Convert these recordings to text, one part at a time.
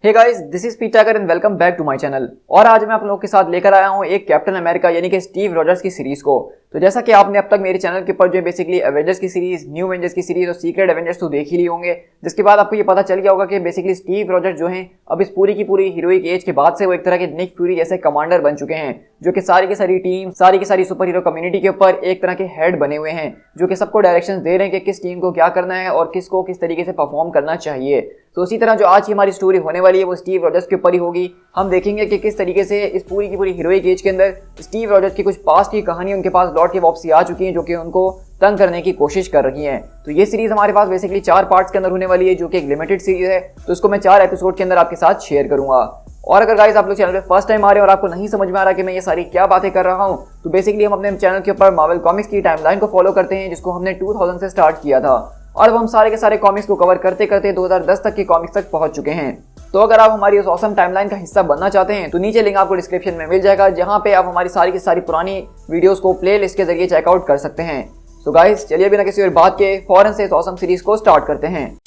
Hey guys, this is Peter and welcome back to my channel. और आज मैं आप लोगों के साथ लेकर आया हूं एक कैप्टन अमेरिका यानी कि स्टीव रॉजर्स की सीरीज को। तो जैसा कि आपने अब तक मेरे चैनल के ऊपर जो बेसिकली एवेंजर्स की सीरीज, न्यू एवेंजर्स की सीरीज और सीक्रेट एवेंजर्स तो देख ही लिए होंगे, जिसके बाद आपको ये पता चल गया होगा कि बेसिकली स्टीव रॉजर्स जो हैं अब इस पूरी की पूरी हीरोइक एज के बाद से वो एक तरह के निक फ्यूरी जैसे कमांडर बन चुके हैं, जो कि सारी की सारी टीम, सारी की सारी सुपर हीरो कम्युनिटी के ऊपर एक तरह के हेड बने हुए हैं, जो कि सबको डायरेक्शंस दे रहे हैं कि किस टीम को क्या करना है और किसको किस तरीके से परफॉर्म करना चाहिए। तो उसी तरह जो आज की हमारी स्टोरी होने वाली है वो स्टीव रॉजर्स के ऊपर ही होगी। हम देखेंगे कि किस तरीके से इस पूरी की पूरी हीरोइक एज के अंदर स्टीव रॉजर्स की कुछ पास्ट की कहानी उनके पास लौट के वापसी आ चुकी है, जो कि उनको तंग करने की कोशिश कर रही हैं। तो ये सीरीज हमारे पास बेसिकली 4 पार्ट्स के अंदर होने वाली है, जो कि एक लिमिटेड सीरीज है। तो इसको मैं 4 एपिसोड के अंदर आपके साथ शेयर करूंगा। और अगर गाइस आप लोग चैनल पे फर्स्ट टाइम आ रहे हैं और आपको नहीं समझ में आ रहा कि मैं ये सारी क्या बातें कर रहा हूं, तो बेसिकली हम अपने चैनल के ऊपर मार्वल कॉमिक्स की टाइमलाइन को फॉलो करते हैं, जिसको हमने 2000 से स्टार्ट किया था और अब हम सारे के सारे कॉमिक्स को कवर करते करते 2010 तक के कॉमिक्स तक पहुंच चुके हैं। तो अगर आप हमारी उस ऑसम टाइमलाइन का हिस्सा बनना चाहते हैं तो नीचे लिंक आपको डिस्क्रिप्शन में मिल जाएगा, जहां पे आप हमारी सारी की सारी पुरानी वीडियोस को प्लेलिस्ट के जरिए चेकआउट कर सकते हैं। तो गाइस चलिए बिना किसी और बात के फौरन से इस ऑसम सीरीज को स्टार्ट करते हैं।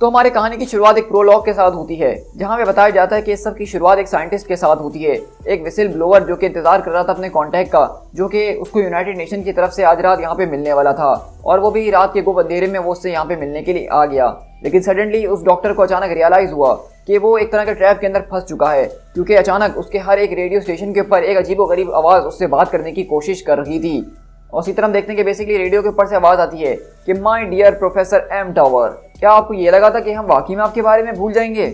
तो हमारी कहानी की शुरुआत एक प्रोलॉग के साथ होती है, जहां पे बताया जाता है कि इस सब की शुरुआत एक साइंटिस्ट के साथ होती है, एक विसिल ब्लोअर जो कि इंतजार कर रहा था अपने कॉन्टैक्ट का, जो कि उसको यूनाइटेड नेशन की तरफ से आज रात यहाँ पे मिलने वाला था। और वो भी रात के गुप अंधेरे में वो उससे यहाँ पे मिलने के लिए आ गया। लेकिन सडनली उस डॉक्टर को अचानक रियलाइज हुआ कि वो एक तरह के ट्रैप के अंदर फंस चुका है, क्योंकि अचानक उसके हर एक रेडियो स्टेशन के ऊपर एक अजीबोगरीब आवाज़ उससे बात करने की कोशिश कर रही थी। और इसी तरह हम देखते हैं कि बेसिकली रेडियो के ऊपर से आवाज़ आती है कि my dear professor M Tower. क्या आपको ये लगा था कि हम वाकई में आपके बारे में भूल जाएंगे?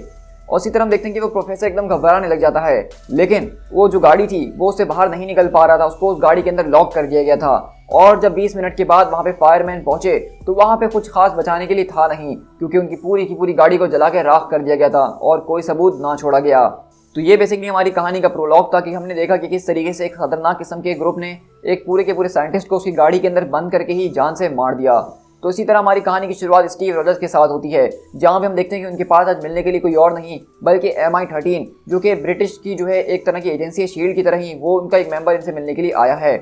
और इसी तरह हम देखते हैं कि वो प्रोफेसर एकदम घबराने लग जाता है, लेकिन वो जो गाड़ी थी वो उससे बाहर नहीं निकल पा रहा था, उसको उस गाड़ी के अंदर लॉक कर दिया गया था। और जब 20 मिनट के बाद वहाँ पे फायरमैन पहुंचे तो वहाँ पे कुछ खास बचाने के लिए था नहीं, क्योंकि उनकी पूरी की पूरी गाड़ी को जला के राख कर दिया गया था और कोई सबूत ना छोड़ा गया। तो ये बेसिकली हमारी कहानी का प्रोलॉग था कि हमने देखा कि किस तरीके से एक खतरनाक किस्म के ग्रुप ने एक पूरे के पूरे साइंटिस्ट को उसकी गाड़ी के अंदर बंद करके ही जान से मार दिया। तो इसी तरह हमारी कहानी की शुरुआत स्टीव रॉजर्स के साथ होती है, जहां पे हम देखते हैं कि उनके पास आज मिलने के लिए कोई और नहीं बल्कि MI13, जो कि ब्रिटिश की जो है एक तरह की एजेंसी है शील्ड की तरह ही, वो उनका एक मेंबर इनसे मिलने के लिए आया है।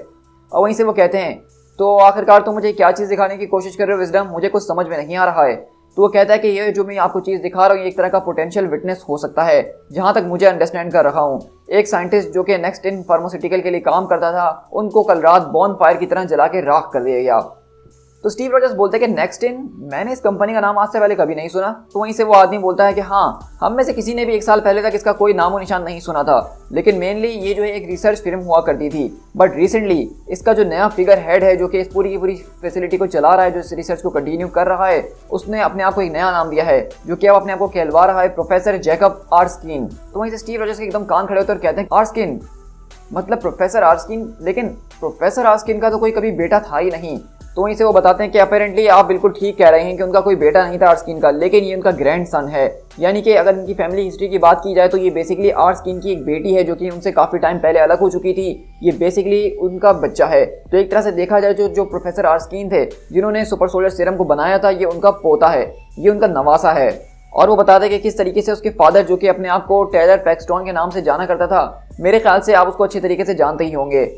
और वहीं से वो कहते हैं, तो आखिरकार तुम मुझे क्या चीज़ दिखाने की कोशिश कर रहे हो विजडम, मुझे कुछ समझ में नहीं आ रहा है। तो वो कहता है कि ये जो मैं आपको चीज़ दिखा रहा हूँ ये एक तरह का पोटेंशियल विटनेस हो सकता है, जहाँ तक मुझे अंडरस्टैंड कर रहा हूँ। एक साइंटिस्ट जो कि नेक्स्ट इन फार्मास्यूटिकल के लिए काम करता था, उनको कल रात बॉन फायर की तरह जला के राख कर दिया गया। तो स्टीव रॉजर्स बोलते हैं कि नेक्स्ट इन, मैंने इस कंपनी का नाम आज से पहले कभी नहीं सुना। तो वहीं से वो आदमी बोलता है कि हाँ, हम में से किसी ने भी 1 साल पहले तक इसका कोई नामो निशान नहीं सुना था, लेकिन मेनली ये जो है एक रिसर्च फिल्म हुआ करती थी, बट रिसेंटली इसका जो नया फिगर हेड है जो कि इस पूरी की पूरी फैसिलिटी को चला रहा है, जो इस रिसर्च को कंटिन्यू कर रहा है, उसने अपने आप को एक नया नाम दिया है, जो कि अब अपने आप को कहलवा रहा है प्रोफेसर जैकब आर्स्किन। तो वहीं से स्टीव रॉजर्स के एकदम कान खड़े होते और कहते हैं आर्स्किन मतलब प्रोफेसर आर्स्किन, लेकिन प्रोफेसर आर्स्किन का तो कोई कभी बेटा था ही नहीं। तो वहीं से वो बताते हैं कि अपेरेंटली आप बिल्कुल ठीक कह रहे हैं कि उनका कोई बेटा नहीं था आर्स्किन का, लेकिन ये उनका ग्रैंड सन है। यानी कि अगर इनकी फैमिली हिस्ट्री की बात की जाए तो ये बेसिकली आर्स्किन की एक बेटी है, जो कि उनसे काफ़ी टाइम पहले अलग हो चुकी थी। ये बेसिकली उनका बच्चा है। तो एक तरह से देखा जाए जो प्रोफेसर आर्स्किन थे, जिन्होंने सुपर सोल्जर सीरम को बनाया था, ये उनका पोता है, ये उनका नवासा है। और वो बताते हैं कि किस तरीके से उसके फादर, जो कि अपने आप को टेलर पैक्सटन के नाम से जाना करता था, मेरे ख्याल से आप उसको अच्छे तरीके से जानते ही होंगे।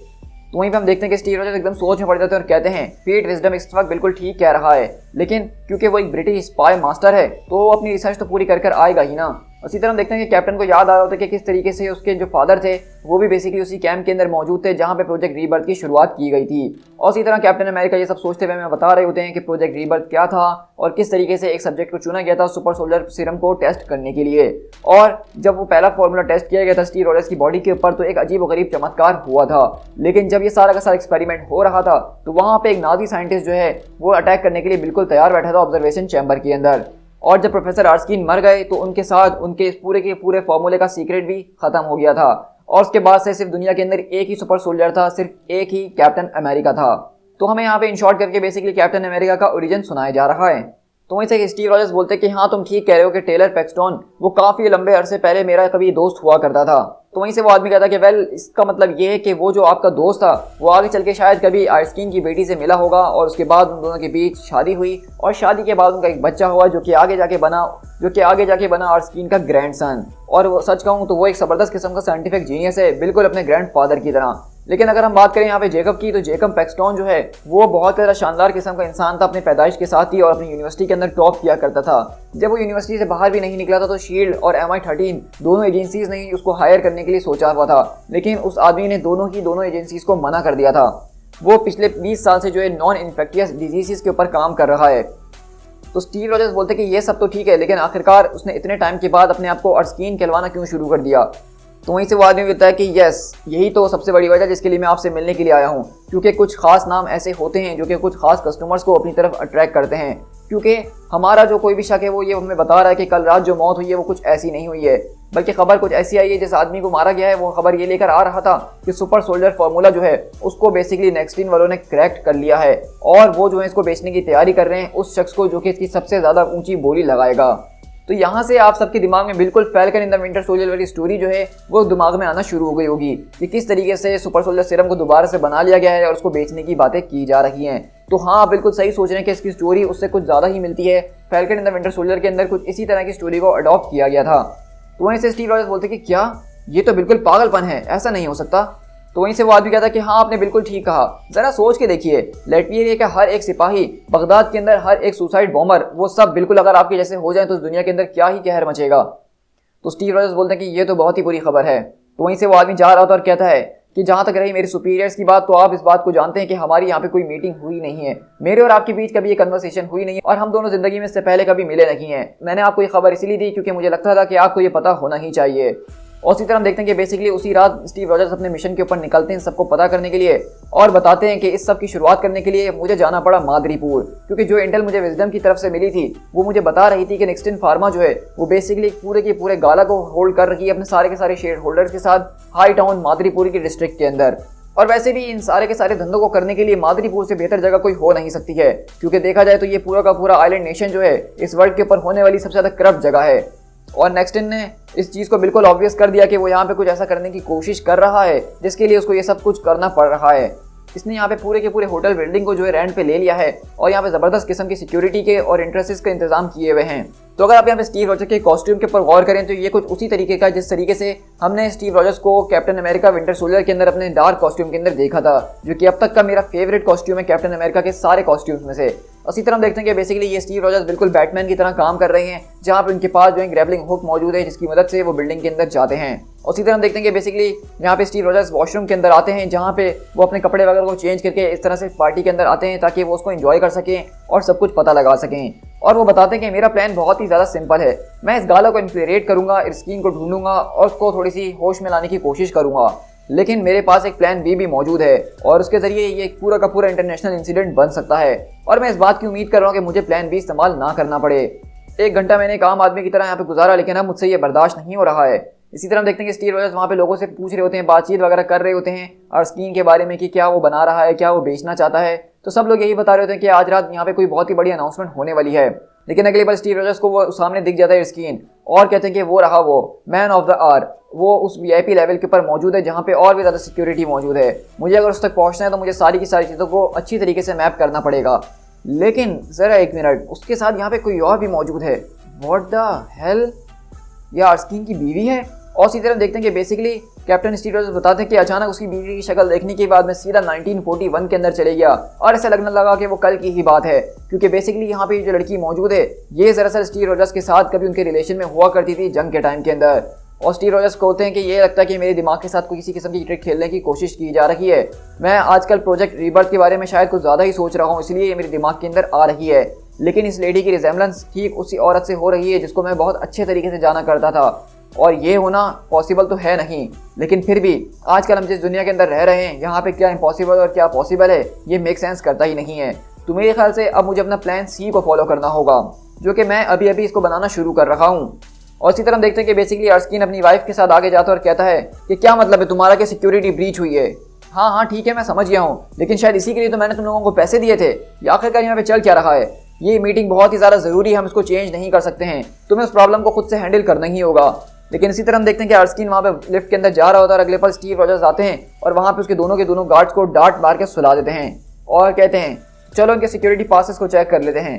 तो वहीं पे हम देखते हैं कि स्टीव रॉजर्स एकदम सोच में पड़ जाते हैं और कहते हैं पीट विजडम इस वक्त बिल्कुल ठीक कह रहा है, लेकिन क्योंकि वो एक ब्रिटिश स्पाई मास्टर है तो वो अपनी रिसर्च तो पूरी कर आएगा ही ना। उसी तरह हम देखते हैं कि कैप्टन को याद आ रहा होता है कि किस तरीके से उसके जो फादर थे वो भी बेसिकली उसी कैंप के अंदर मौजूद थे, जहां पे प्रोजेक्ट रीबर्थ की शुरुआत की गई थी। और इसी तरह कैप्टन अमेरिका ये सब सोचते हुए हमें बता रहे होते हैं कि प्रोजेक्ट रीबर्थ क्या था और किस तरीके से एक सब्जेक्ट को चुना गया था सुपर सोल्जर सीरम को टेस्ट करने के लिए। और जब वो पहला फॉर्मूला टेस्ट किया गया था स्टीव रॉजर्स की बॉडी के ऊपर, तो एक अजीबोगरीब चमत्कार हुआ था। लेकिन जब ये सारा का सारा एक्सपेरिमेंट हो रहा था तो वहाँ पे एक नाजी साइंटिस्ट जो है वो अटैक करने के लिए बिल्कुल तैयार बैठा था ऑब्जर्वेशन चैम्बर के अंदर। और जब प्रोफेसर आर्स्किन मर गए तो उनके साथ उनके पूरे के पूरे फॉर्मूले का सीक्रेट भी खत्म हो गया था। और उसके बाद से सिर्फ दुनिया के अंदर एक ही सुपर सोल्जर था, सिर्फ एक ही कैप्टन अमेरिका था। तो हमें यहाँ पे इन शॉर्ट करके बेसिकली कैप्टन अमेरिका का ओरिजिन सुनाया जा रहा है। तो वहीं से स्टीव रॉजर्स बोलते हैं कि हाँ तुम ठीक कह रहे हो कि टेलर पैक्सटन वो काफ़ी लंबे अरसे पहले मेरा कभी दोस्त हुआ करता था। तो वहीं से वो आदमी कहता है कि वेल इसका मतलब ये है कि वो जो आपका दोस्त था वो आगे चल के शायद कभी आर्स्कीन की बेटी से मिला होगा और उसके बाद उन दोनों के बीच शादी हुई और शादी के बाद उनका एक बच्चा हुआ जो कि आगे जाके बना आर्स्कीन का ग्रैंडसन। और वो सच कहूँ तो वो एक ज़बरदस्त किस्म का साइंटिफिक जीनियस है, बिल्कुल अपने ग्रैंडफादर की तरह। लेकिन अगर हम बात करें यहाँ पे जेकब की, तो जेकब पैक्सटन जो है वो बहुत ज़्यादा शानदार किस्म का इंसान था अपने पैदाइश के साथ ही और अपनी यूनिवर्सिटी के अंदर टॉप किया करता था। जब वो यूनिवर्सिटी से बाहर भी नहीं निकला था तो शील्ड और MI13 दोनों एजेंसीज ने उसको हायर करने के लिए सोचा हुआ था, लेकिन उस आदमी ने दोनों एजेंसीज को मना कर दिया था। वो पिछले 20 साल से जो है नॉन इन्फेक्टियस डिजीज़ के ऊपर काम कर रहा है। तो स्टीव रॉजर्स बोलते कि ये सब तो ठीक है, लेकिन आखिरकार उसने इतने टाइम के बाद अपने आप को आर्स्कीन कहलवाना क्यों शुरू कर दिया। तो वहीं से वो आदमी कहता है कि यस, यही तो सबसे बड़ी वजह जिसके लिए मैं आपसे मिलने के लिए आया हूँ, क्योंकि कुछ खास नाम ऐसे होते हैं जो कि कुछ खास कस्टमर्स को अपनी तरफ अट्रैक्ट करते हैं। क्योंकि हमारा जो कोई भी शक है वो ये हमें बता रहा है कि कल रात जो मौत हुई है वो कुछ ऐसी नहीं हुई है, बल्कि खबर कुछ ऐसी आई है जिस आदमी को मारा गया है वो खबर ये लेकर आ रहा था कि सुपर सोल्जर फार्मूला जो है उसको बेसिकली नेक्सटीन वालों ने क्रैक्ट कर लिया है और वो जो है इसको बेचने की तैयारी कर रहे हैं उस शख्स को जो कि इसकी सबसे ज़्यादा ऊंची बोली लगाएगा। तो यहाँ से आप सबके दिमाग में बिल्कुल falcon in the winter soldier वाली स्टोरी जो है वो दिमाग में आना शुरू हो गई होगी कि किस तरीके से सुपर सोल्जर सीरम को दोबारा से बना लिया गया है और उसको बेचने की बातें की जा रही हैं। तो हाँ, आप बिल्कुल सही सोच रहे हैं कि इसकी स्टोरी उससे कुछ ज़्यादा ही मिलती है। Falcon in the winter soldier के अंदर कुछ इसी तरह की स्टोरी को अडॉप्ट किया गया था। तो वहीं से स्टीव रॉजर्स बोलते कि क्या ये तो बिल्कुल पागलपन है, ऐसा नहीं हो सकता। तो वहीं से वो आदमी कहता कि हाँ, आपने बिल्कुल ठीक कहा, ज़रा सोच के देखिए, लेटवियर का हर एक सिपाही, बगदाद के अंदर हर एक सुसाइड बॉम्बर, वो सब बिल्कुल अगर आपके जैसे हो जाए तो इस दुनिया के अंदर क्या ही कहर मचेगा। तो स्टीव रॉजर्स बोलते हैं कि ये तो बहुत ही बुरी खबर है। तो वहीं से वो आदमी जा रहा था और कहता है कि जहाँ तक रही मेरे सुपीरियर्स की बात, तो आप इस बात को जानते हैं कि हमारी यहाँ पे कोई मीटिंग हुई नहीं है, मेरे और आपके बीच कभी ये कन्वर्सेशन हुई नहीं है और हम दोनों ज़िंदगी में इससे पहले कभी मिले नहीं हैं। मैंने आपको ये खबर इसीलिए दी क्योंकि मुझे लगता था कि आपको ये पता होना ही चाहिए। और इसी तरह हम देखते हैं कि बेसिकली उसी रात स्टीव रॉजर्स अपने मिशन के ऊपर निकलते हैं सबको पता करने के लिए और बताते हैं कि इस सब की शुरुआत करने के लिए मुझे जाना पड़ा मादरीपुर, क्योंकि जो इंटेल मुझे विजडम की तरफ से मिली थी वो मुझे बता रही थी कि नेक्सटिन फार्मा जो है वो बेसिकली पूरे के पूरे गाला को होल्ड कर रही है अपने सारे के सारे शेयर होल्डर्स के साथ हाई टाउन मादरीपुर के डिस्ट्रिक्ट के अंदर। और वैसे भी इन सारे के सारे धंधों को करने के लिए मादरीपुर से बेहतर जगह कोई हो नहीं सकती है, क्योंकि देखा जाए तो ये पूरा का पूरा आइलैंड नेशन जो है इस वर्ल्ड के ऊपर होने वाली सबसे ज़्यादा करप्ट जगह है। और नेक्सटिन ने इस चीज़ को बिल्कुल ऑब्वियस कर दिया कि वो यहाँ पे कुछ ऐसा करने की कोशिश कर रहा है जिसके लिए उसको ये सब कुछ करना पड़ रहा है। इसने यहाँ पे पूरे के पूरे होटल बिल्डिंग को जो है रेंट पे ले लिया है और यहाँ पे ज़बरदस्त किस्म की सिक्योरिटी के और इंटरेस्ट के इंतजाम किए हुए हैं। तो अगर आप यहाँ पे स्टीव रॉजर्स के कॉस्ट्यूम के ऊपर गौर करें तो ये कुछ उसी तरीके का जिस तरीके से हमने स्टीव रॉजर्स को कैप्टन अमेरिका विंटर सोल्जर के अंदर अपने डार्क कॉस्ट्यूम के अंदर देखा था, जो कि अब तक का मेरा फेवरेट कॉस्ट्यूम है कैप्टन अमेरिका के सारे कॉस्ट्यूम्स में से। इसी तरह हम देखते हैं कि बेसिकली ये स्टीव रॉजर्स बिल्कुल बैटमैन की तरह काम कर रहे हैं, जहाँ पे उनके पास जो है ग्रैबलिंग हुक मौजूद है जिसकी मदद से वो बिल्डिंग के अंदर जाते हैं। और इसी तरह हम देखते हैं कि बेसिकली यहाँ पे स्टीव रॉजर्स वॉशरूम के अंदर आते हैं, जहाँ पे वो अपने कपड़े वगैरह को चेंज करके इस तरह से पार्टी के अंदर आते हैं ताकि वो उसको एंजॉय कर सकें और सब कुछ पता लगा सकें। और वो बताते हैं कि मेरा प्लान बहुत ही ज़्यादा सिंपल है, मैं इस गाला को इन्फ्लेरेट करूँगा, आर्स्कीन को ढूंढूंगा और उसको थोड़ी सी होश में लाने की कोशिश करूँगा, लेकिन मेरे पास एक प्लान बी भी मौजूद है और उसके ज़रिए ये पूरा का पूरा इंटरनेशनल इंसिडेंट बन सकता है। और मैं इस बात की उम्मीद कर रहा हूँ कि मुझे प्लान बी इस्तेमाल ना करना पड़े। 1 घंटा मैंने एक आम आदमी की तरह यहाँ पे गुजारा, लेकिन अब मुझसे ये बर्दाश्त नहीं हो रहा है। इसी तरह हम देखते हैं कि स्टीव रॉजर्स वहाँ पे लोगों से पूछ रहे होते हैं, बातचीत वगैरह कर रहे होते हैं आर्स्कीन के बारे में कि क्या वो बना रहा है, क्या वो बेचना चाहता है। तो सब लोग यही बता रहे होते हैं कि आज रात यहाँ पे कोई बहुत ही बड़ी अनाउंसमेंट होने वाली है। लेकिन अगली बार स्टीव रॉजर्स को वो सामने दिख जाता है आर्स्कीन और कहते हैं कि वो रहा वो मैन ऑफ द आवर, वो उस VIP लेवल के ऊपर मौजूद है जहाँ पे और भी ज़्यादा सिक्योरिटी मौजूद है। मुझे अगर उस तक पहुँचना है तो मुझे सारी की सारी चीज़ों को अच्छी तरीके से मैप करना पड़ेगा। लेकिन ज़रा 1 मिनट, उसके साथ यहाँ पे कोई और भी मौजूद है। व्हाट द हेल, यह आर्स्कीन की बीवी है। और इसी तरह देखते हैं कि बेसिकली कैप्टन स्टीव रॉजर्स बताते हैं कि अचानक उसकी बीवी की शक्ल देखने के बाद मैं सीधा 1941 के अंदर चले गया और ऐसा लगने लगा कि वो कल की ही बात है, क्योंकि बेसिकली यहाँ पे जो लड़की मौजूद है ये दरअसल स्टीव रॉजर्स के साथ कभी उनके रिलेशन में हुआ करती थी जंग के टाइम के अंदर। और स्टीव रॉजर्स कहते हैं कि ये लगता है कि मेरे दिमाग के साथ कोई किसी किस्म की ट्रिक खेलने की कोशिश की जा रही है। मैं आजकल प्रोजेक्ट रीबर्थ के बारे में शायद कुछ ज़्यादा ही सोच रहा हूँ, इसलिए ये मेरे दिमाग के अंदर आ रही है। लेकिन इस लेडी की रिजेम्बलेंस ठीक उसी औरत से हो रही है जिसको मैं बहुत अच्छे तरीके से जाना करता था, और ये होना पॉसिबल तो है नहीं, लेकिन फिर भी आजकल हम जिस दुनिया के अंदर रह रहे हैं यहाँ पे क्या इम्पॉसिबल और क्या पॉसिबल है ये मेक सेंस करता ही नहीं है। तो मेरे ख्याल से अब मुझे अपना प्लान सी को फॉलो करना होगा, जो कि मैं अभी अभी इसको बनाना शुरू कर रहा हूँ। और इसी तरह हम देखते हैं कि बेसिकली आर्स्कीन अपनी वाइफ के साथ आगे जाता है और कहता है कि क्या मतलब है तुम्हारा कि सिक्योरिटी ब्रीच हुई है। हाँ हाँ ठीक है, मैं समझ गया हूँ, लेकिन शायद इसी के लिए तो मैंने तुम लोगों को पैसे दिए थे। आखिरकार यहाँ पे चल क्या रहा है? ये मीटिंग बहुत ही ज़्यादा ज़रूरी है, हम इसको चेंज नहीं कर सकते हैं, तुम्हें उस प्रॉब्लम को खुद से हैंडल करना ही होगा। लेकिन इसी तरह हम देखते हैं कि अर्स्कीन वहाँ पे लिफ्ट के अंदर जा रहा होता है और अगले पल स्टीव रॉजर्स आते हैं और वहाँ पे उसके दोनों गार्ड्स को डांट मार के सुला देते हैं और कहते हैं चलो इनके सिक्योरिटी पासेस को चेक कर लेते हैं।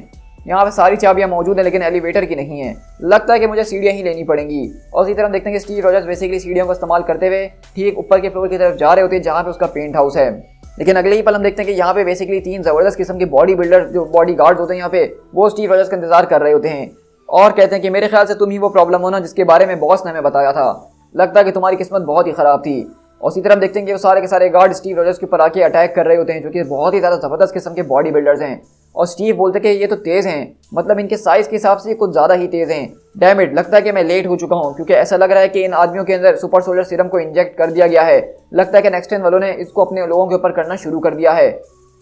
यहाँ पे सारी चाबियाँ मौजूद हैं लेकिन एलिवेटर की नहीं है, लगता है कि मुझे सीढ़ियाँ ही लेनी पड़ेंगी। और इसी तरह हम देखते हैं कि स्टीव रॉजर्स बेसिकली सीढ़ियों का इस्तेमाल करते हुए ठीक ऊपर के फ्लोर की तरफ जा रहे होते हैं जहाँ पे उसका पेंट हाउस है। लेकिन अगले ही पल हम देखते हैं कि यहाँ पे बेसिकली 3 ज़बरदस्त किस्म के बॉडी बिल्डर जो बॉडी गार्ड्स होते हैं यहाँ पे वो स्टीव रॉजर्स का इंतजार कर रहे होते हैं और कहते हैं कि मेरे ख्याल से तुम ही वो प्रॉब्लम हो ना जिसके बारे में बॉस ने हमें बताया था, लगता है कि तुम्हारी किस्मत बहुत ही ख़राब थी। और इसी तरह हम देखते हैं कि वो सारे के सारे गार्ड स्टीव रॉजर्स के ऊपर आके अटैक कर रहे होते हैं जो कि बहुत ही ज़्यादा ज़बरदस्त किस्म के बॉडी बिल्डर्स हैं। और स्टीव बोलते कि ये तो तेज़ हैं, मतलब इनके साइज़ के हिसाब से कुछ ज़्यादा ही तेज़ हैं। डैम इट, लगता है कि मैं लेट हो चुका हूँ क्योंकि ऐसा लग रहा है कि इन आदमियों के अंदर सुपर सोल्जर सीरम को इंजेक्ट कर दिया गया है। लगता है कि नेक्स्ट 10 वालों ने इसको अपने लोगों के ऊपर करना शुरू कर दिया है।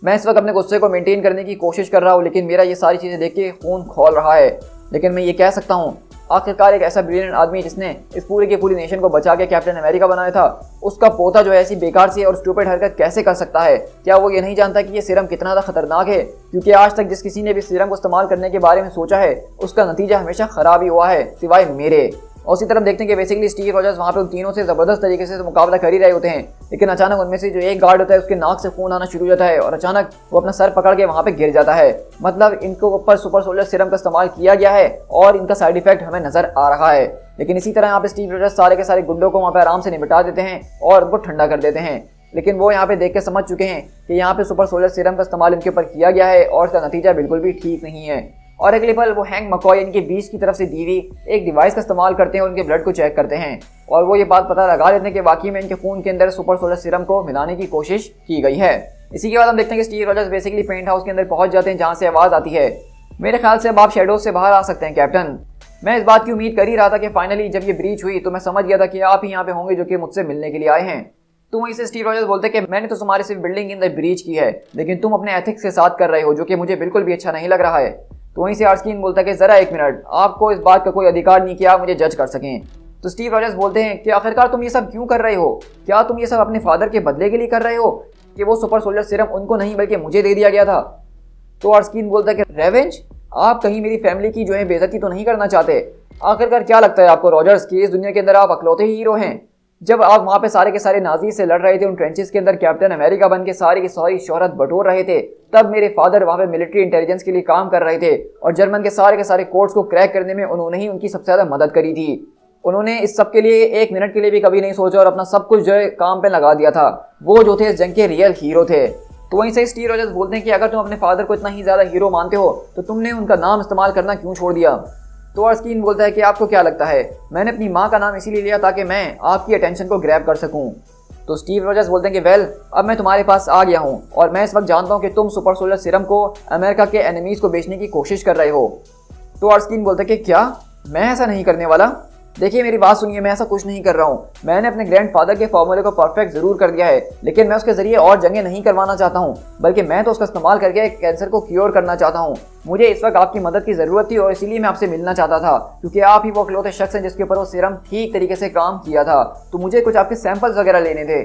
मैं इस वक्त अपने गुस्से को मेंटेन करने की कोशिश कर रहा हूँ लेकिन मेरा ये सारी चीज़ें देख के खून खौल रहा है। लेकिन मैं ये कह सकता हूँ आखिरकार एक ऐसा ब्रिलियंट आदमी जिसने इस पूरी की पूरी नेशन को बचा के कैप्टन अमेरिका बनाया था, उसका पोता जो है ऐसी बेकार सी और स्टूपिड हरकत कैसे कर सकता है? क्या वो ये नहीं जानता कि ये सीरम कितना ज़्यादा खतरनाक है? क्योंकि आज तक जिस किसी ने भी सीरम को इस्तेमाल करने के बारे में सोचा है उसका नतीजा हमेशा ख़राब ही हुआ है सिवाय मेरे। और उसी तरफ देखते हैं कि बेसिकली स्टीव रॉजर्स वहाँ पे उन तीनों से ज़बरदस्त तरीके से मुकाबला कर ही रहे होते हैं लेकिन अचानक उनमें से जो एक गार्ड होता है उसके नाक से खून आना शुरू हो जाता है और अचानक वो अपना सर पकड़ के वहाँ पे गिर जाता है। मतलब इनको ऊपर सुपर सोल्जर सीरम का इस्तेमाल किया गया है और इनका साइड इफेक्ट हमें नजर आ रहा है। लेकिन इसी तरह यहाँ पे स्टीव रॉजर्स सारे के सारे गुंडों को वहाँ पे आराम से निपटा देते हैं और उनको ठंडा कर देते हैं। लेकिन वो यहाँ पे देख के समझ चुके हैं कि यहाँ पे सुपर सोल्जर सीरम का इस्तेमाल इनके ऊपर किया गया है और इसका नतीजा बिल्कुल भी ठीक नहीं है। और अगले पल वो हैंक मकॉय इनके बीच की तरफ से दी हुई एक डिवाइस का इस्तेमाल करते हैं और उनके ब्लड को चेक करते हैं और वो ये बात पता लगा लेते हैं कि वाकई में इनके खून के अंदर सुपर सोल्जर सीरम को मिलाने की कोशिश की गई है। इसी के बाद हम देखते हैं कि Steve Rogers basically paint house के अंदर पहुंच जाते हैं जहां से आवाज़ आती है, मेरे ख्याल से अब आप शेडोज से बाहर आ सकते हैं कैप्टन। मैं इस बात की उम्मीद कर ही रहा था कि फाइनली जब ये ब्रीच हुई तो मैं समझ गया था कि आप ही यहाँ पे होंगे जो कि मुझसे मिलने के लिए आए हैं। तो वहीं से स्टीव रॉजर्स बोलते हैं कि मैंने तो तुम्हारी सिर्फ बिल्डिंग के अंदर ब्रीच की है लेकिन तुम अपने एथिक्स के साथ कर रहे हो जो कि मुझे बिल्कुल भी अच्छा नहीं लग रहा है। तो वहीं से अर्स्कीन बोलता है कि ज़रा एक मिनट, आपको इस बात का कोई अधिकार नहीं कि आप मुझे जज कर सकें। तो स्टीव रॉजर्स बोलते हैं कि आखिरकार तुम ये सब क्यों कर रहे हो? क्या तुम ये सब अपने फादर के बदले के लिए कर रहे हो कि वो सुपर सोल्जर सीरम उनको नहीं बल्कि मुझे दे दिया गया था? तो अर्स्कीन बोलता है कि रेवेंज, आप कहीं मेरी फैमिली की जो है बेइज्जती तो नहीं करना चाहते? आखिरकार क्या लगता है आपको रॉजर्स कि इस दुनिया के अंदर आप अकलौते ही हीरो हैं? जब आप वहाँ पे सारे के सारे नाजी से लड़ रहे थे, उन ट्रेंचेस के अंदर कैप्टन अमेरिका बन के सारी की सारी शोहरत बटोर रहे थे, तब मेरे फादर वहाँ पे मिलिट्री इंटेलिजेंस के लिए काम कर रहे थे और जर्मन के सारे कोड्स को क्रैक करने में उन्होंने ही उनकी सबसे ज़्यादा मदद करी थी। उन्होंने इस सब के लिए एक मिनट के लिए भी कभी नहीं सोचा और अपना सब कुछ जो है काम पे लगा दिया था। वो जो थे इस जंग के रियल हीरो थे। तो वहीं से स्टीव रॉजर्स बोलते हैं कि अगर तुम अपने फादर को इतना ही ज़्यादा हीरो मानते हो तो तुमने उनका नाम इस्तेमाल करना क्यों छोड़ दिया? तो अर्स्कीन बोलता है कि आपको क्या लगता है, मैंने अपनी माँ का नाम इसीलिए लिया ताकि मैं आपकी अटेंशन को ग्रैब कर सकूं। तो स्टीव रॉजर्स बोलते हैं कि वेल, अब मैं तुम्हारे पास आ गया हूं और मैं इस वक्त जानता हूं कि तुम सुपर सोलर सीरम को अमेरिका के एनिमीज़ को बेचने की कोशिश कर रहे हो। तो अर्स्कीन बोलता है कि क्या, मैं ऐसा नहीं करने वाला। देखिए मेरी बात सुनिए, मैं ऐसा कुछ नहीं कर रहा हूँ। मैंने अपने ग्रैंडफादर के फॉर्मूले को परफेक्ट ज़रूर कर दिया है लेकिन मैं उसके ज़रिए और जंगें नहीं करवाना चाहता हूँ, बल्कि मैं तो उसका इस्तेमाल करके कैंसर को क्योर करना चाहता हूँ। मुझे इस वक्त आपकी मदद की ज़रूरत थी और इसीलिए मैं आपसे मिलना चाहता था क्योंकि आप ही वो अकलौते शख्स हैं जिसके ऊपर वो सीरम ठीक तरीके से काम किया था। तो मुझे कुछ आपके सैंपल्स वगैरह लेने थे।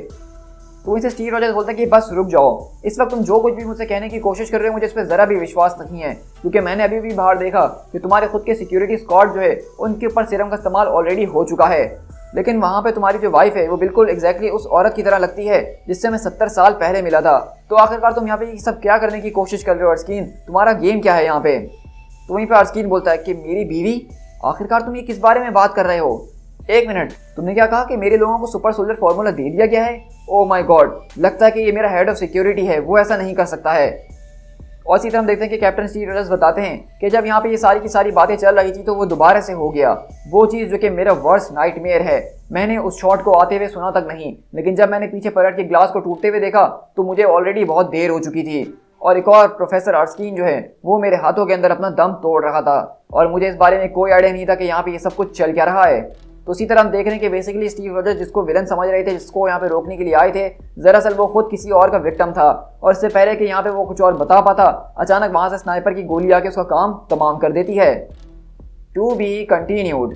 तो इसे स्टीव रॉजर्स बोलता है कि बस रुक जाओ, इस वक्त तुम जो कुछ भी मुझसे कहने की कोशिश कर रहे हो मुझे इस पर ज़रा भी विश्वास नहीं है क्योंकि मैंने अभी भी बाहर देखा कि तुम्हारे खुद के सिक्योरिटी स्क्वाड जो है उनके ऊपर सीरम का इस्तेमाल ऑलरेडी हो चुका है। लेकिन वहाँ पे तुम्हारी जो वाइफ है वो बिल्कुल एग्जैक्टली उस औरत की तरह लगती है जिससे मैं 70 साल पहले मिला था। तो आखिरकार तुम यहाँ पे ये सब क्या करने की कोशिश कर रहे हो अर्स्कीन? तुम्हारा गेम क्या है यहाँ पे? तो वहीं पर अर्स्कीन बोलता है कि मेरी बीवी, आखिरकार तुम ये किस बारे में बात कर रहे हो? एक मिनट, तुमने क्या कहा कि मेरे लोगों को सुपर सोल्जर फार्मूला दे दिया गया है? ओह माय गॉड, लगता है कि ये मेरा हेड ऑफ सिक्योरिटी है, वो ऐसा नहीं कर सकता है। और इसी तरह हम देखते हैं कि कैप्टन स्टीव रॉजर्स बताते हैं कि जब यहाँ पे ये सारी की सारी बातें चल रही थी तो वो दोबारा से हो गया वो चीज़ जो कि मेरा वर्स्ट नाइटमेयर है। मैंने उस शॉट को आते हुए सुना तक नहीं, लेकिन जब मैंने पीछे पलट के ग्लास को टूटते हुए देखा तो मुझे ऑलरेडी बहुत देर हो चुकी थी और एक और प्रोफेसर अर्स्कीन जो है वो मेरे हाथों के अंदर अपना दम तोड़ रहा था और मुझे इस बारे में कोई आइडिया नहीं था कि यहाँ पे ये सब कुछ चल क्या रहा है। तो इसी तरह हम देख रहे हैं कि बेसिकली स्टीव रॉजर्स जिसको विलन समझ रहे थे, जिसको यहाँ पे रोकने के लिए आए थे, दरअसल वो खुद किसी और का विक्टिम था और इससे पहले कि यहाँ पे वो कुछ और बता पाता, अचानक वहाँ से स्नाइपर की गोली आके उसका काम तमाम कर देती है। To be continued.